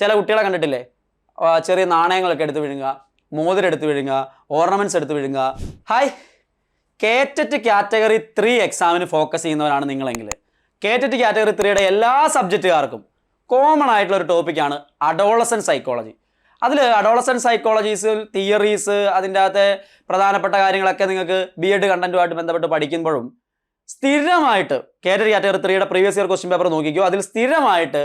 ചില കുട്ടികളെ കണ്ടിട്ടില്ലേ, ചെറിയ നാണയങ്ങളൊക്കെ എടുത്ത് വിഴുങ്ങുക, മോതിരം എടുത്ത് വിഴുങ്ങുക, ഓർണമെന്റ്സ് എടുത്ത് വിഴുങ്ങുക. ഹായ്, കേറ്ററ്റ് കാറ്റഗറി 3 എക്സാമിന് ഫോക്കസ് ചെയ്യുന്നവരാണ് നിങ്ങളെങ്കിൽ കേറ്ററ്റ് കാറ്റഗറി 3യുടെ എല്ലാ സബ്ജക്റ്റുകാർക്കും കോമൺ ആയിട്ടുള്ള ഒരു ടോപ്പിക്കാണ് അഡോളസൻറ്റ് സൈക്കോളജി. അതിൽ അഡോളസൻറ്റ് സൈക്കോളജീസിൽ തിയറീസ്, അതിൻ്റെ അകത്തെ പ്രധാനപ്പെട്ട കാര്യങ്ങളൊക്കെ നിങ്ങൾക്ക് BEd കണ്ടന്റുമായിട്ട് ബന്ധപ്പെട്ട് പഠിക്കുമ്പോഴും സ്ഥിരമായിട്ട് കേറ്ററ്റ് കാറ്റഗറി 3യുടെ പ്രീവിയസ് ഇയർ ക്വസ്റ്റ്യൻ പേപ്പർ നോക്കിക്കോ, അതിൽ സ്ഥിരമായിട്ട്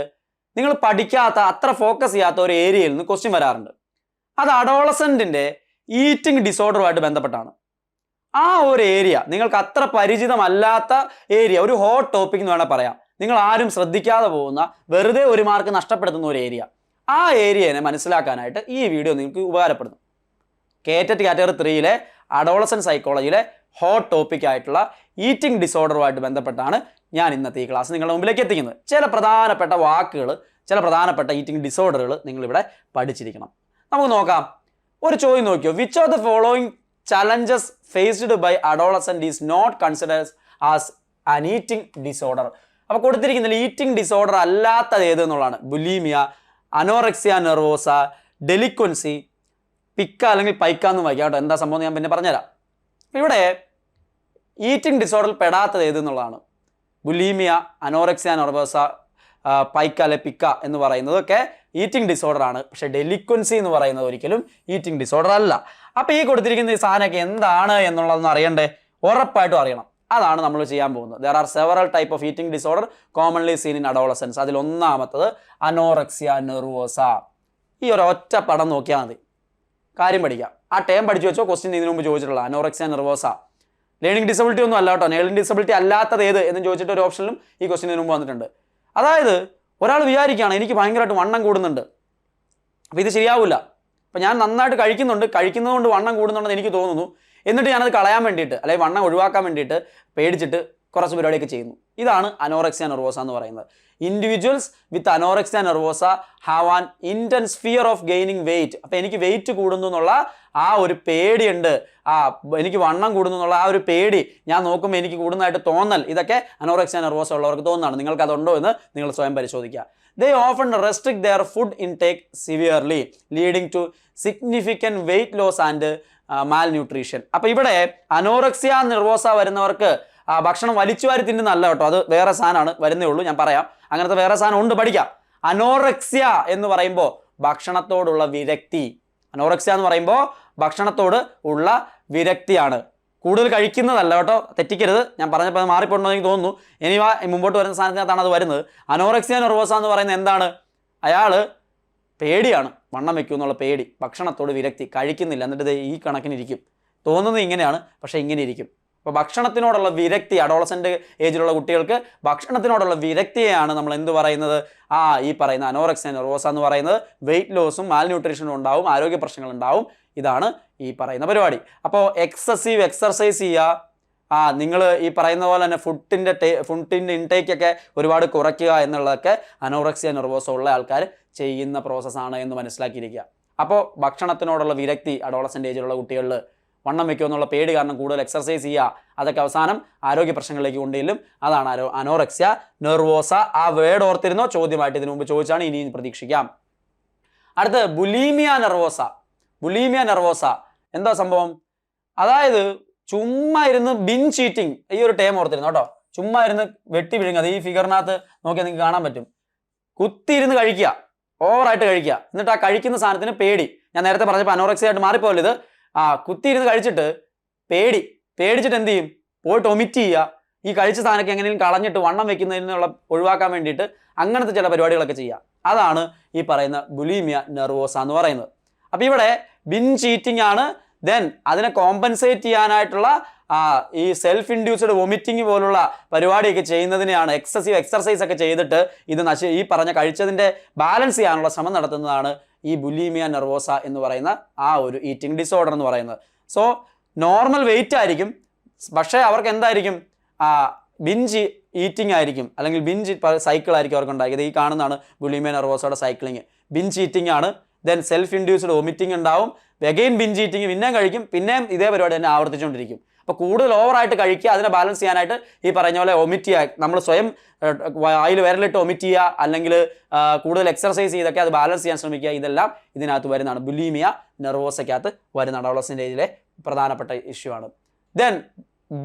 നിങ്ങൾ പഠിക്കാത്ത, അത്ര ഫോക്കസ് ചെയ്യാത്ത ഒരു ഏരിയയിൽ നിന്ന് ക്വസ്റ്റ്യൻ വരാറുണ്ട്. അത് അഡോളസൻറ്റിൻ്റെ ഈറ്റിംഗ് ഡിസോർഡറുമായിട്ട് ബന്ധപ്പെട്ടാണ്. ആ ഒരു ഏരിയ നിങ്ങൾക്ക് അത്ര പരിചിതമല്ലാത്ത ഏരിയ, ഒരു ഹോട്ട് ടോപ്പിക് എന്ന് വേണേൽ പറയാം. നിങ്ങൾ ആരും ശ്രദ്ധിക്കാതെ പോകുന്ന, വെറുതെ ഒരു മാർക്ക് നഷ്ടപ്പെടുത്തുന്ന ഒരു ഏരിയ. ആ ഏരിയനെ മനസ്സിലാക്കാനായിട്ട് ഈ വീഡിയോ നിങ്ങൾക്ക് ഉപകാരപ്പെടുന്നു. KTET category 3യിലെ adolescent സൈക്കോളജിയിലെ hot topic ആയിട്ടുള്ള ഈറ്റിംഗ് ഡിസോർഡറുമായിട്ട് ബന്ധപ്പെട്ടാണ് ഞാൻ ഇന്നത്തെ ഈ ക്ലാസ് നിങ്ങളുടെ മുമ്പിലേക്ക് എത്തിക്കുന്നത്. ചില പ്രധാനപ്പെട്ട വാക്കുകൾ, ചില പ്രധാനപ്പെട്ട ഈറ്റിംഗ് ഡിസോർഡറുകൾ നിങ്ങളിവിടെ പഠിച്ചിരിക്കണം. നമുക്ക് നോക്കാം. ഒരു ചോദ്യം നോക്കിയോ, which of the following challenges faced by adolescent is not considered as an eating disorder. അപ്പോൾ കൊടുത്തിരിക്കുന്ന ഈറ്റിംഗ് ഡിസോർഡർ അല്ലാത്തത് ഏത് എന്നുള്ളതാണ്. ബുലീമിയ, അനോറെക്സിയ നെർവോസ, ഡെലിക്വൻസി, പിക്ക അല്ലെങ്കിൽ പൈക്ക എന്ന് വായിക്കാം കേട്ടോ. എന്താ സംഭവം ഞാൻ പിന്നെ പറഞ്ഞുതരാം. ഇവിടെ ഈറ്റിംഗ് ഡിസോർഡറിൽ പെടാത്തത് ഏത് എന്നുള്ളതാണ്. ബുലീമിയ, അനോറെക്സിയ നെർവോസ, പൈക്ക അല്ലെ പിക്ക എന്ന് പറയുന്നതൊക്കെ ഈറ്റിംഗ് ഡിസോർഡർ ആണ്. പക്ഷെ ഡെലിക്വൻസി എന്ന് പറയുന്നത് ഒരിക്കലും ഈറ്റിംഗ് ഡിസോർഡർ അല്ല. അപ്പോൾ ഈ കൊടുത്തിരിക്കുന്ന ഈ സാധനമൊക്കെ എന്താണ് എന്നുള്ളതൊന്ന് അറിയണ്ടേ? ഉറപ്പായിട്ടും അറിയണം. അതാണ് നമ്മൾ ചെയ്യാൻ പോകുന്നത്. There are several type of eating disorder commonly scene in adolescence. അതിൽ ഒന്നാമത്തത് അനോറെക്സിയ നെർവോസ. ഈ ഒരു ഒറ്റ പടം നോക്കിയാൽ മതി, കാര്യം പഠിക്കാം. ആ ടേം പഠിച്ചു വെച്ചോ, ക്വസ്റ്റ്യൻ ഇതിനു മുമ്പ് ചോദിച്ചിട്ടുള്ള അനോറെക്സിയ നെർവോസ. ലേണിംഗ് ഡിസബിലിറ്റി ഒന്നും അല്ല കേട്ടോ. ലേണിംഗ് ഡിസബിലിറ്റി അല്ലാത്തത് ഏത് എന്ന് ചോദിച്ചിട്ട് ഒരു ഓപ്ഷനിലും ഈ ക്വസ്റ്റ്യൻ ഇതിനു മുമ്പ് വന്നിട്ടുണ്ട്. അതായത് ഒരാൾ വിചാരിക്കുകയാണ് എനിക്ക് ഭയങ്കരമായിട്ട് വണ്ണം കൂടുന്നുണ്ട്, അപ്പോൾ ഇത് ശരിയാവില്ല. അപ്പോൾ ഞാൻ നന്നായിട്ട് കഴിക്കുന്നതുകൊണ്ട് വണ്ണം കൂടുന്നുണ്ടെന്ന് എനിക്ക് തോന്നുന്നു, എന്നിട്ട് ഞാനത് കളയാൻ വേണ്ടിയിട്ട് അല്ലെങ്കിൽ വണ്ണം ഒഴിവാക്കാൻ വേണ്ടിയിട്ട് പേടിച്ചിട്ട് കുറച്ച് പരിപാടിയൊക്കെ ചെയ്യുന്നു. ഇതാണ് അനോറെക്സിയ നെർവോസ എന്ന് പറയുന്നത്. Individuals with anorexia nervosa have an intense fear of gaining weight. അപ്പോൾ എനിക്ക് വെയിറ്റ് കൂടുന്നു എന്നുള്ള ആ ഒരു പേടിയുണ്ട്, എനിക്ക് വണ്ണം കൂടുന്നു എന്നുള്ള ആ ഒരു പേടി, ഞാൻ നോക്കുമ്പോൾ എനിക്ക് കൂടുന്നതായിട്ട് തോന്നൽ, ഇതൊക്കെ അനോറെക്സിയ നെർവോസ ഉള്ളവർക്ക് തോന്നുന്നതാണ്. നിങ്ങൾക്ക് അതുണ്ടോ എന്ന് നിങ്ങൾ സ്വയം പരിശോധിക്കുക. They often restrict their food intake severely, leading to significant weight loss and malnutrition. അപ്പോൾ ഇവിടെ അനോറെക്സിയ നെർവോസ വരുന്നവർക്ക് ഭക്ഷണം വലിച്ചു വാരി തിന്നുന്നല്ല കേട്ടോ, അത് വേറെ സാധനമാണ്, വരുന്നേ ഉള്ളൂ, ഞാൻ പറയാം. അങ്ങനത്തെ വേറെ സാധനം ഉണ്ട്, പഠിക്കാം. അനോറെക്സിയ എന്ന് പറയുമ്പോൾ ഭക്ഷണത്തോടുള്ള വിരക്തി. അനോറെക്സിയ എന്ന് പറയുമ്പോൾ ഭക്ഷണത്തോട് ഉള്ള വിരക്തിയാണ്, കൂടുതൽ കഴിക്കുന്നതല്ല കേട്ടോ, തെറ്റിക്കരുത്. ഞാൻ പറഞ്ഞപ്പോൾ അത് മാറിപ്പോണ്ടെന്ന് എനിക്ക് തോന്നുന്നു. ഇനി മുമ്പോട്ട് വരുന്ന സാധനത്തിനകത്താണ് അത് വരുന്നത്. അനോറെക്സിയ നെർവോസ എന്ന് പറയുന്നത് എന്താണ്? അയാൾ പേടിയാണ്, വണ്ണം വെക്കും എന്നുള്ള പേടി, ഭക്ഷണത്തോട് വിരക്തി, കഴിക്കുന്നില്ല, എന്നിട്ട് ഈ കണക്കിനിരിക്കും. തോന്നുന്നത് ഇങ്ങനെയാണ്, പക്ഷേ ഇങ്ങനെ ഇരിക്കും. അപ്പോൾ ഭക്ഷണത്തിനോടുള്ള വിരക്തി, അഡോളസെൻ്റ് ഏജിലുള്ള കുട്ടികൾക്ക് ഭക്ഷണത്തിനോടുള്ള വിരക്തിയെയാണ് നമ്മൾ എന്ത് പറയുന്നത്? ഈ പറയുന്ന അനോറെക്സിയ നെർവോസ എന്ന് പറയുന്നത്. വെയിറ്റ് ലോസും മാൽന്യൂട്രീഷനും ഉണ്ടാവും, ആരോഗ്യ പ്രശ്നങ്ങൾ ഉണ്ടാവും. ഇതാണ് ഈ പറയുന്ന പരിപാടി. അപ്പോൾ എക്സസീവ് എക്സർസൈസ് ചെയ്യുക, നിങ്ങൾ ഈ പറയുന്ന പോലെ തന്നെ ഫുഡിൻ്റെ ഇൻടേക്കൊക്കെ ഒരുപാട് കുറയ്ക്കുക എന്നുള്ളതൊക്കെ അനോറെക്സിയ നെർവോസ ഉള്ള ആൾക്കാർ ചെയ്യുന്ന പ്രോസസ്സാണ് എന്ന് മനസ്സിലാക്കിയിരിക്കുക. അപ്പോൾ ഭക്ഷണത്തിനോടുള്ള വിരക്തി അഡോളസെൻ്റ് ഏജിലുള്ള കുട്ടികളിൽ, വണ്ണം വയ്ക്കുക എന്നുള്ള പേടി കാരണം കൂടുതൽ എക്സർസൈസ് ചെയ്യുക, അതൊക്കെ അവസാനം ആരോഗ്യ പ്രശ്നങ്ങളിലേക്ക് കൊണ്ടുവരും. അതാണ് അനോറെക്സിയ നെർവോസ. ആ വേർഡ് ഓർത്തിരുന്നോ? ചോദ്യമായിട്ട് ഇതിനു മുമ്പ് ചോദിച്ചാണ്, ഇനിയും പ്രതീക്ഷിക്കാം. അടുത്ത് ബുലീമിയ നെർവോസ. ബുലീമിയ നെർവോസ എന്താ സംഭവം? അതായത് ചുമ്മാ ഇരുന്ന് ബിഞ്ച് ഈറ്റിംഗ്, ഈ ഒരു ടേം ഓർത്തിരുന്നു കേട്ടോ. ചുമ്മാ ഇരുന്ന് വെട്ടി വിഴുങ്ങുക. ഈ ഫിഗറിനകത്ത് നോക്കിയാൽ നിങ്ങൾക്ക് കാണാൻ പറ്റും. കുത്തിയിരുന്ന് കഴിക്കുക, ഓവറായിട്ട് കഴിക്കുക, എന്നിട്ട് ആ കഴിക്കുന്ന സാധനത്തിന് പേടി. ഞാൻ നേരത്തെ പറഞ്ഞപ്പോൾ അനോറെക്സിയ ആയിട്ട് മാറിപ്പോയല്ലോ ഇത്. കുത്തിയിരുന്ന് കഴിച്ചിട്ട് പേടിച്ചിട്ട് എന്ത് ചെയ്യും? പോയിട്ട് ഒമിറ്റ് ചെയ്യുക. ഈ കഴിച്ച സാധനമൊക്കെ എങ്ങനെയും കളഞ്ഞിട്ട് വണ്ണം വെക്കുന്നതിനുള്ള ഒഴിവാക്കാൻ വേണ്ടിയിട്ട് അങ്ങനത്തെ ചില പരിപാടികളൊക്കെ ചെയ്യുക. അതാണ് ഈ പറയുന്ന ബുലീമിയ നെർവോസ എന്ന് പറയുന്നത്. അപ്പോൾ ഇവിടെ ബിഞ്ച് ഈറ്റിംഗ് ആണ്. ദെൻ അതിനെ കോമ്പൻസേറ്റ് ചെയ്യാനായിട്ടുള്ള ഈ സെൽഫ് ഇൻഡ്യൂസ്ഡ് വൊമിറ്റിംഗ് പോലുള്ള പരിപാടിയൊക്കെ ചെയ്യുന്നതിനെയാണ്, എക്സസീവ് എക്സർസൈസ് ഒക്കെ ചെയ്തിട്ട് ഇത് ഈ പറഞ്ഞ കഴിച്ചതിൻ്റെ ബാലൻസ് ചെയ്യാനുള്ള ശ്രമം നടത്തുന്നതാണ് ഈ ബുലീമിയ നെർവോസ എന്ന് പറയുന്ന ആ ഒരു ഈറ്റിംഗ് ഡിസോർഡർ എന്ന് പറയുന്നത്. സോ നോർമൽ വെയിറ്റ് ആയിരിക്കും, പക്ഷേ അവർക്ക് എന്തായിരിക്കും? ബിഞ്ച് ഈറ്റിംഗ് ആയിരിക്കും, അല്ലെങ്കിൽ ബിഞ്ച് സൈക്കിൾ ആയിരിക്കും അവർക്ക് ഉണ്ടാക്കിയത്. ഈ കാണുന്നതാണ് ബുലീമിയ നെർവോസയുടെ സൈക്ലിങ്. ബിഞ്ച് ഈറ്റിംഗ് ആണ്, ദെൻ സെൽഫ് ഇൻഡ്യൂസ്ഡ് വൊമിറ്റിംഗ് ഉണ്ടാവും, അഗെയിൻ ബിഞ്ച് ഈറ്റിംഗ്, പിന്നെയും കഴിക്കും, പിന്നെയും ഇതേ പരിപാടി തന്നെ ആവർത്തിച്ചുകൊണ്ടിരിക്കും. അപ്പോൾ കൂടുതൽ ഓവറായിട്ട് കഴിക്കുക, അതിനെ ബാലൻസ് ചെയ്യാനായിട്ട് ഈ പറഞ്ഞ പോലെ ഒമിറ്റ് ചെയ്യുക, നമ്മൾ സ്വയം വായിൽ വിരലിട്ട് ഒമിറ്റ് ചെയ്യുക, അല്ലെങ്കിൽ കൂടുതൽ എക്സർസൈസ് ചെയ്തൊക്കെ അത് ബാലൻസ് ചെയ്യാൻ ശ്രമിക്കുക. ഇതെല്ലാം ഇതിനകത്ത് വരുന്നതാണ്. ബുലീമിയ നെർവോസയ്ക്കകത്ത് വരുന്നതാണ്. അഡോളസെന്റ് പ്രധാനപ്പെട്ട ഇഷ്യൂ ആണ്. ദെൻ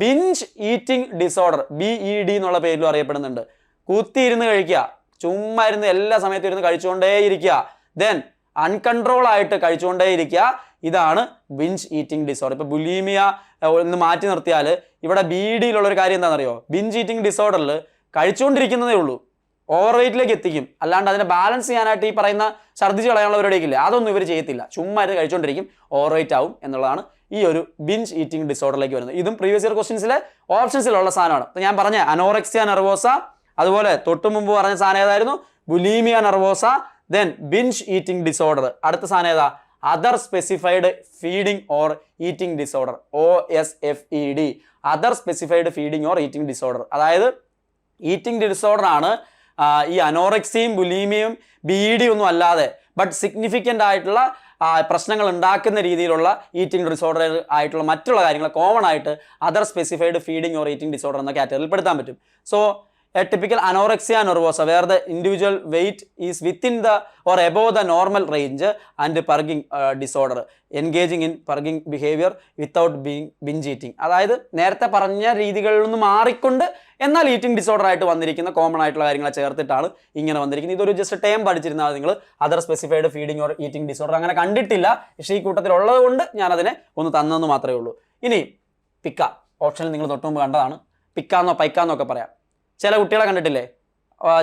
ബിഞ്ച് ഈറ്റിംഗ് ഡിസോർഡർ, BED എന്നുള്ള പേരിലും അറിയപ്പെടുന്നുണ്ട്. കുത്തിയിരുന്ന് കഴിക്കുക, ചുമ്മാ ഇരുന്ന് എല്ലാ സമയത്തും ഇരുന്ന് കഴിച്ചുകൊണ്ടേയിരിക്കുക, ദെൻ അൺകൺട്രോൾ ആയിട്ട് കഴിച്ചുകൊണ്ടേയിരിക്കുക. ഇതാണ് ബിഞ്ച് ഈറ്റിംഗ് ഡിസോർഡർ. ഇപ്പോൾ ബുലീമിയ ഒന്ന് മാറ്റി നിർത്തിയാൽ ഇവിടെ BEDയിലുള്ളൊരു കാര്യം എന്താണെന്നറിയോ? ബിഞ്ച് ഈറ്റിംഗ് ഡിസോർഡറിൽ കഴിച്ചുകൊണ്ടിരിക്കുന്നതേ ഉള്ളൂ, ഓവർ വെയിറ്റിലേക്ക് എത്തിക്കും. അല്ലാണ്ട് അതിനെ ബാലൻസ് ചെയ്യാനായിട്ട് ഈ പറയുന്ന ഛർദ്ദിച്ച് കളയാനുള്ള പരിപാടിയൊക്കെ അതൊന്നും ഇവർ ചെയ്യത്തില്ല. ചുമ്മാ ഇത് കഴിച്ചുകൊണ്ടിരിക്കും, ഓവർ വെയിറ്റ് ആവും എന്നുള്ളതാണ് ഈ ഒരു ബിഞ്ച് ഈറ്റിംഗ് ഡിസോർഡറിലേക്ക് വരുന്നത്. ഇതും പ്രീവിയസ് ഇയർ ക്വസ്റ്റ്യൻസിലെ ഓപ്ഷൻസിലുള്ള സാധനമാണ്. അപ്പോൾ ഞാൻ പറഞ്ഞ അനോറക്സിയ നെർവോസ, അതുപോലെ തൊട്ടു മുമ്പ് പറഞ്ഞ സാധനം ഏതായിരുന്നു? Bulimia nervosa, then ബിഞ്ച് eating disorder. അടുത്ത സാധനം ഏതാ? Other specified feeding or eating disorder, OSFED, other specified feeding or eating disorder. അതായത് ഈറ്റിംഗ് ഡിസോർഡർ ആണ് ഈ അനോറക്സിയും ബുലീമിയും BED ഒന്നും അല്ലാതെ ബട്ട് സിഗ്നിഫിക്കൻ്റ് ആയിട്ടുള്ള പ്രശ്നങ്ങൾ ഉണ്ടാക്കുന്ന രീതിയിലുള്ള ഈറ്റിംഗ് ഡിസോർഡർ ആയിട്ടുള്ള മറ്റുള്ള കാര്യങ്ങൾ കോമൺ ആയിട്ട് other specified feeding or eating disorder എന്ന കാറ്റഗറിയിൽ പെടുത്താൻ പറ്റും. So a typical anorexia nervosa where the individual weight is within the or above the normal range and purging disorder, engaging in purging behavior without being binge eating. അതായത് നേരത്തെ പറഞ്ഞ രീതികളിൽ നിന്ന് മാറിക്കൊണ്ട് എന്നാൽ eating disorder ആയിട്ട് വന്നിരിക്കുന്ന കോമൺ ആയിട്ടുള്ള കാര്യങ്ങളെ ചേർത്തിട്ടാണ് ഇങ്ങനെ വന്നിരിക്കുന്നത്. ഇതൊരു ജസ്റ്റ് ടേം പഠിച്ചിരുന്നാൽ നിങ്ങൾ other specified feeding or eating disorder അങ്ങനെ കണ്ടിട്ടില്ല, പക്ഷേ ഈ കൂട്ടത്തിലുള്ളത് കൊണ്ട് ഞാൻ അതിനെ ഒന്ന് തന്നെന്ന് മാത്രമേ ഉള്ളൂ. ഇനി പിക്ക ഓപ്ഷനിൽ നിങ്ങൾ തൊട്ട് മുമ്പ് കണ്ടതാണ്. പിക്കാന്നോ പൈക്കാന്നോ ഒക്കെ പറയാം. ചില കുട്ടികളെ കണ്ടിട്ടില്ലേ,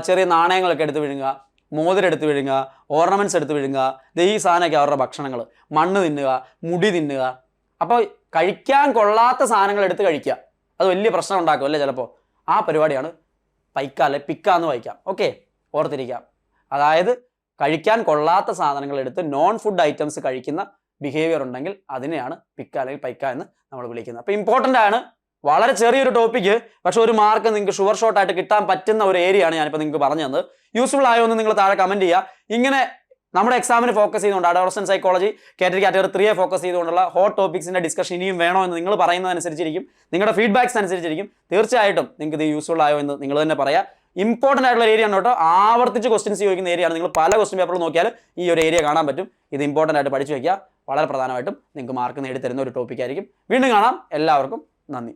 ചെറിയ നാണയങ്ങളൊക്കെ എടുത്ത് വിഴുങ്ങുക, മോതിരെടുത്ത് വിഴുങ്ങുക, ഓർണമെൻറ്റ്സ് എടുത്ത് വിഴുങ്ങുക, ഈ സാധനമൊക്കെ അവരുടെ ഭക്ഷണങ്ങൾ. മണ്ണ് തിന്നുക, മുടി തിന്നുക. അപ്പോൾ കഴിക്കാൻ കൊള്ളാത്ത സാധനങ്ങൾ എടുത്ത് കഴിക്കുക, അത് വലിയ പ്രശ്നം ഉണ്ടാക്കും അല്ലേ ചിലപ്പോൾ. ആ പരിപാടിയാണ് പൈക്ക അല്ലെ പിക്ക എന്ന് വായിക്കാം. ഓക്കെ, ഓർത്തിരിക്കാം. അതായത് കഴിക്കാൻ കൊള്ളാത്ത സാധനങ്ങൾ എടുത്ത് നോൺ ഫുഡ് ഐറ്റംസ് കഴിക്കുന്ന ബിഹേവിയർ ഉണ്ടെങ്കിൽ അതിനെയാണ് പിക്ക അല്ലെങ്കിൽ പൈക്ക എന്ന് നമ്മൾ വിളിക്കുന്നത്. അപ്പോൾ ഇമ്പോർട്ടൻ്റ് ആണ്, വളരെ ചെറിയൊരു ടോപ്പിക്ക്, പക്ഷെ ഒരു മാർക്ക് നിങ്ങൾക്ക് ഷുവർ ഷോട്ട് ആയിട്ട് കിട്ടാൻ പറ്റുന്ന ഒരു ഏരിയ ആണ് ഞാനിപ്പോൾ നിങ്ങൾക്ക് പറഞ്ഞു തന്നത്. യൂസ്ഫുൾ ആയോ എന്ന് നിങ്ങൾ താഴെ കമൻറ്റ് ചെയ്യുക. ഇങ്ങനെ നമ്മുടെ എക്സാമിന് ഫോക്കസ് ചെയ്തുകൊണ്ട് അഡോളസെന്റ് സൈക്കോളജി കാറ്റഗറി 3 ഫോക്കസ് ചെയ്തുകൊണ്ടുള്ള ഹോട്ട് ടോപ്പിക്സിൻ്റെ ഡിസ്കഷൻ ഇനിയും വേണോ എന്ന് നിങ്ങൾ പറയുന്നതനുസരിച്ചിരിക്കും, നിങ്ങളുടെ ഫീഡ്ബാക്സ് അനുസരിച്ചിരിക്കും. തീർച്ചയായിട്ടും നിങ്ങൾക്ക് ഇത് യൂസ്ഫുൾ ആയോ എന്ന് നിങ്ങൾ തന്നെ പറയാം. ഇമ്പോർട്ടൻ്റ് ആയിട്ടുള്ള ഏരിയ ആണ് കേട്ടോ, ആവർത്തിച്ച് ക്വസ്റ്റ്യൻസ് ചോദിക്കുന്ന ഏരിയ ആണ്. നിങ്ങൾ പല ക്വസ്റ്റ്യൻ പേപ്പറിൽ നോക്കിയാൽ ഈ ഒരു ഏരിയ കാണാൻ പറ്റും. ഇത് ഇമ്പോർട്ടൻ്റ് ആയിട്ട് പഠിച്ചു വയ്ക്കുക, വളരെ പ്രധാനമായിട്ടും നിങ്ങൾക്ക് മാർക്ക് നേടിത്തരുന്ന ഒരു ടോപ്പിക്കായിരിക്കും. വീണ്ടും കാണാം. എല്ലാവർക്കും നന്ദി.